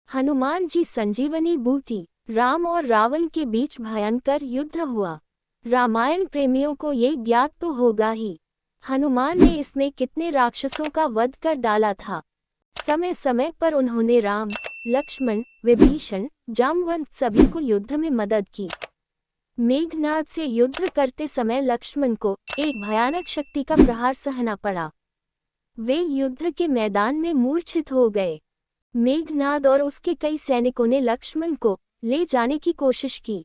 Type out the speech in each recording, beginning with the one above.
हनुमान जी संजीवनी बूटी। राम और रावण के बीच भयंकर युद्ध हुआ। रामायण प्रेमियों को ये ज्ञात तो होगा ही, हनुमान ने इसमें कितने राक्षसों का वध कर डाला था। समय समय पर उन्होंने राम, लक्ष्मण, विभीषण, जामवंत सभी को युद्ध में मदद की। मेघनाद से युद्ध करते समय लक्ष्मण को एक भयानक शक्ति का प्रहार सहना पड़ा। वे युद्ध के मैदान में मूर्छित हो गए। मेघनाद और उसके कई सैनिकों ने लक्ष्मण को ले जाने की कोशिश की,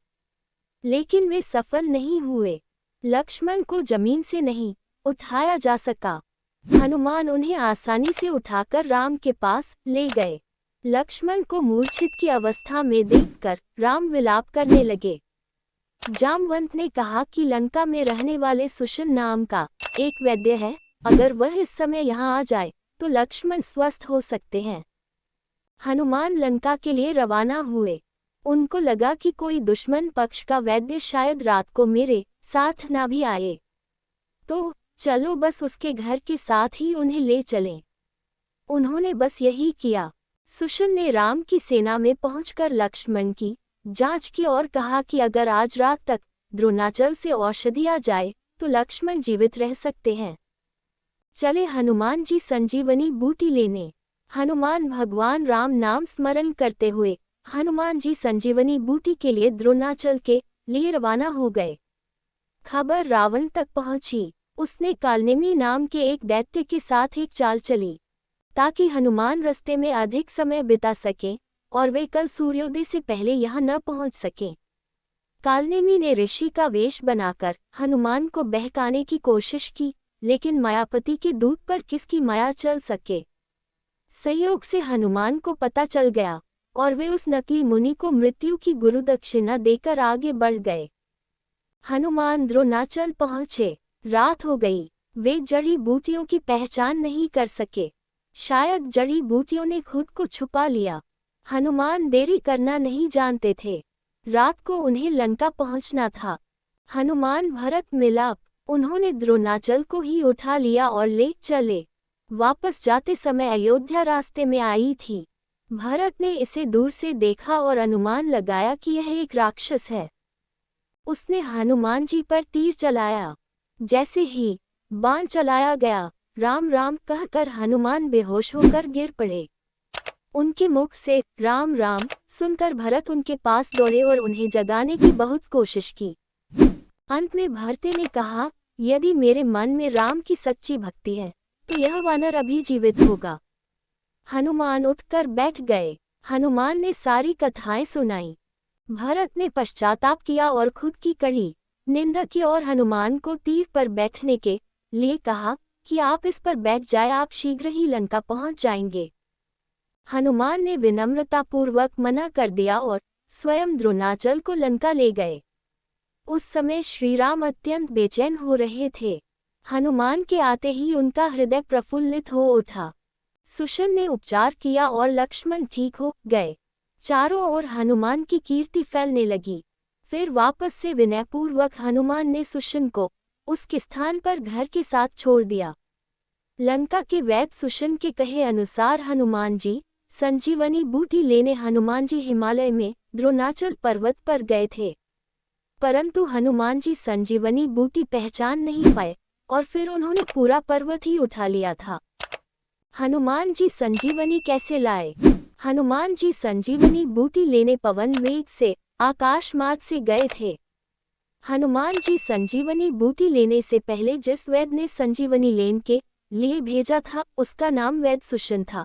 लेकिन वे सफल नहीं हुए। लक्ष्मण को जमीन से नहीं उठाया जा सका। हनुमान उन्हें आसानी से उठाकर राम के पास ले गए। लक्ष्मण को मूर्छित की अवस्था में देखकर राम विलाप करने लगे। जामवंत ने कहा कि लंका में रहने वाले सुशन नाम का एक वैद्य है, अगर वह इस समय यहाँ आ जाए तो लक्ष्मण स्वस्थ हो सकते हैं। हनुमान लंका के लिए रवाना हुए। उनको लगा कि कोई दुश्मन पक्ष का वैद्य शायद रात को मेरे साथ ना भी आए, तो चलो बस उसके घर के साथ ही उन्हें ले चलें। उन्होंने बस यही किया। सुशन ने राम की सेना में पहुंचकर लक्ष्मण की जांच की और कहा कि अगर आज रात तक द्रोणाचल से औषधि आ जाए तो लक्ष्मण जीवित रह सकते हैं। चले हनुमान जी संजीवनी बूटी लेने। हनुमान भगवान राम नाम स्मरण करते हुए हनुमान जी संजीवनी बूटी के लिए द्रोणाचल के लिए रवाना हो गए। खबर रावण तक पहुंची। उसने कालनेमी नाम के एक दैत्य के साथ एक चाल चली ताकि हनुमान रास्ते में अधिक समय बिता सकें और वे कल सूर्योदय से पहले यहाँ न पहुंच सकें। कालनेमी ने ऋषि का वेश बनाकर हनुमान को बहकाने की कोशिश की, लेकिन मायापति के दूत पर किसकी माया चल सके। संयोग से हनुमान को पता चल गया और वे उस नकली मुनि को मृत्यु की गुरु दक्षिणा देकर आगे बढ़ गए। हनुमान द्रोणाचल पहुंचे। रात हो गई। वे जड़ी बूटियों की पहचान नहीं कर सके। शायद जड़ी बूटियों ने खुद को छुपा लिया। हनुमान देरी करना नहीं जानते थे। रात को उन्हें लंका पहुंचना था। हनुमान भरत मिलाप। उन्होंने द्रोणाचल को ही उठा लिया और ले चले। वापस जाते समय अयोध्या रास्ते में आई थी। भरत ने इसे दूर से देखा और अनुमान लगाया कि यह एक राक्षस है। उसने हनुमान जी पर तीर चलाया। जैसे ही बाण चलाया गया, राम राम कहकर हनुमान बेहोश होकर गिर पड़े। उनके मुख से राम राम सुनकर भरत उनके पास दौड़े और उन्हें जगाने की बहुत कोशिश की। अंत में भरत ने कहा, यदि मेरे मन में राम की सच्ची भक्ति है तो यह वानर अभी जीवित होगा। हनुमान उठकर बैठ गए। हनुमान ने सारी कथाएं सुनाई। भरत ने पश्चाताप किया और खुद की कड़ी निंदा की और हनुमान को तीर पर बैठने के लिए कहा कि आप इस पर बैठ जाए, आप शीघ्र ही लंका पहुंच जाएंगे। हनुमान ने विनम्रतापूर्वक मना कर दिया और स्वयं द्रोणाचल को लंका ले गए। उस समय श्रीराम अत्यंत बेचैन हो रहे थे। हनुमान के आते ही उनका हृदय प्रफुल्लित हो उठा। सुशन ने उपचार किया और लक्ष्मण ठीक हो गए। चारों ओर हनुमान की कीर्ति फैलने लगी। फिर वापस से विनयपूर्वक हनुमान ने सुशन को उसके स्थान पर घर के साथ छोड़ दिया। लंका के वैद्य सुशन के कहे अनुसार हनुमान जी संजीवनी बूटी लेने हनुमान जी हिमालय में द्रोणाचल पर्वत पर गए थे, परंतु हनुमान जी संजीवनी बूटी पहचान नहीं पाए और फिर उन्होंने पूरा पर्वत ही उठा लिया था। हनुमान जी संजीवनी कैसे लाए? हनुमान जी संजीवनी बूटी लेने पवन वेग से आकाश मार्ग से गए थे। हनुमान जी संजीवनी बूटी लेने से पहले जिस वैद्य ने संजीवनी लेने के लिए भेजा था उसका नाम वैद्य सुशन था।